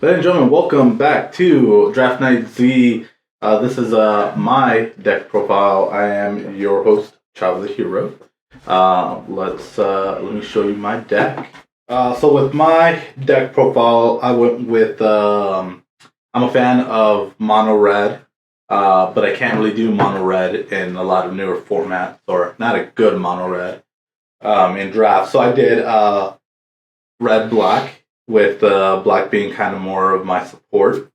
Ladies and gentlemen, welcome back to Draft Night Z. This is my deck profile. I am your host, Chava The Hero. Let me show you my deck. So with my deck profile, I went with I'm a fan of mono red, but I can't really do mono red in a lot of newer formats, or not a good mono red in draft. So I did red black, with black being kind of more of my support.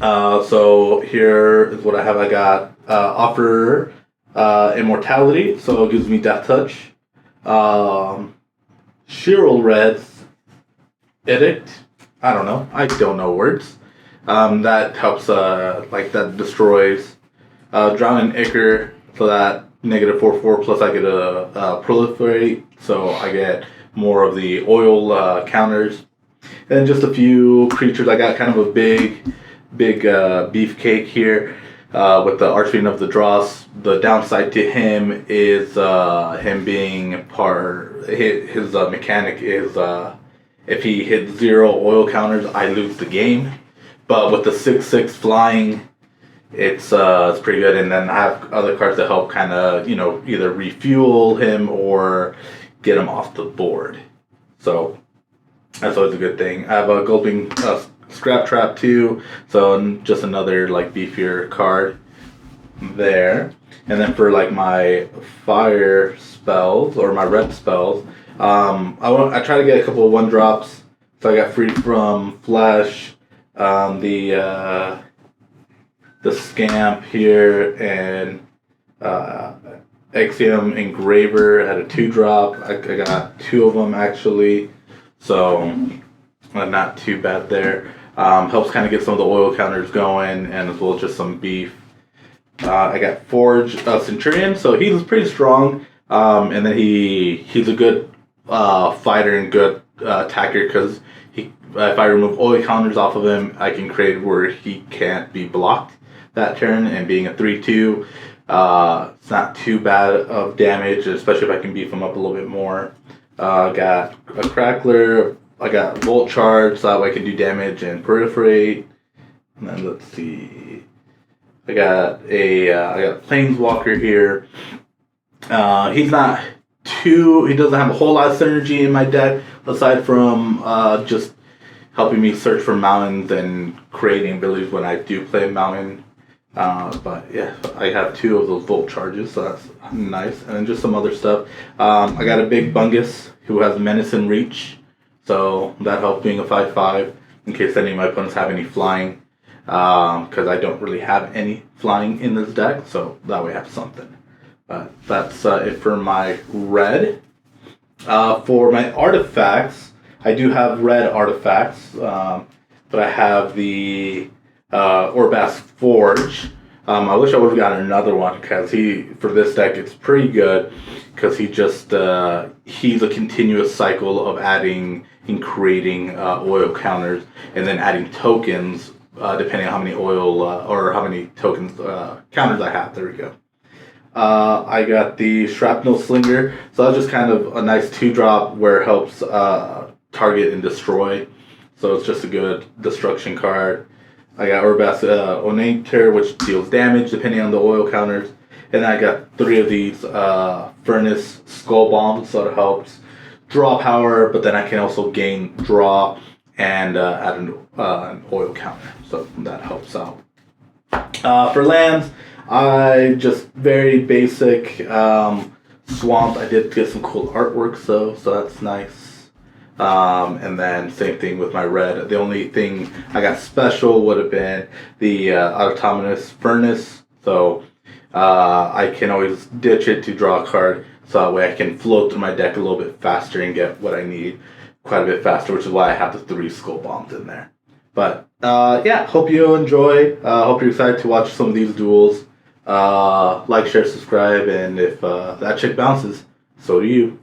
So here is what I have. I got offer immortality, so it gives me death touch. Sheryl Red's edict. I don't know words. That helps. That destroys. Drowning Ichor, so that -4/4 plus I get a proliferate, so I get more of the oil counters. And just a few creatures. I got kind of a big beefcake here with the Archfiend of the Dross. The downside to him is him being his mechanic is if he hits 0 oil counters, I lose the game. But with the 6/6 flying, it's pretty good. And then I have other cards that help kind of either refuel him or get him off the board. So that's always a good thing. I have a Gulping Scrap Trap too, so just another beefier card there. And then for my fire spells or my red spells, I try to get a couple of 1-drops. So I got Free from Flesh, the Scamp here, and Exium Engraver had a 2-drop. I got 2 of them actually. So, not too bad there. Helps kind of get some of the oil counters going, and as well as just some beef. I got Forge Centurion, so he's pretty strong. And then he's a good fighter and good attacker, because if I remove oil counters off of him, I can create where he can't be blocked that turn. And being a 3/2, it's not too bad of damage, especially if I can beef him up a little bit more. I got a Crackler, I got Volt Charge, so that way I can do damage and proliferate. And then let's see, I got Planeswalker here. He doesn't have a whole lot of synergy in my deck, aside from just helping me search for mountains and creating abilities when I do play mountain. But yeah, I have 2 of those Volt Charges, so that's nice. And then just some other stuff. I got a big Bungus who has Menace and Reach, so that helps being a 5/5 in case any of my opponents have any flying, because I don't really have any flying in this deck, so that way I have something. But that's it for my red. For my artifacts, I do have red artifacts, but I have the Orbass Forge. I wish I would have gotten another one, because for this deck it's pretty good, because he's a continuous cycle of adding and creating oil counters, and then adding tokens depending on how many oil or how many tokens counters I have. There we go. I got the Shrapnel Slinger, so that's just kind of a nice 2-drop where it helps target and destroy. So it's just a good destruction card. I got Orbass Onator, which deals damage depending on the oil counters. And then I got 3 of these Furnace Skull Bombs, so it helps draw power, but then I can also gain draw and add an oil counter. So that helps out. For lands, I just very basic Swamp. I did get some cool artwork, so that's nice. And then same thing with my red. The only thing I got special would have been the Autonomous Furnace. So I can always ditch it to draw a card, so that way I can flow through my deck a little bit faster and get what I need quite a bit faster, which is why I have the 3 Skull Bombs in there. But yeah, hope you enjoy. Hope you're excited to watch some of these duels. Like, share, subscribe, and if that chick bounces, so do you.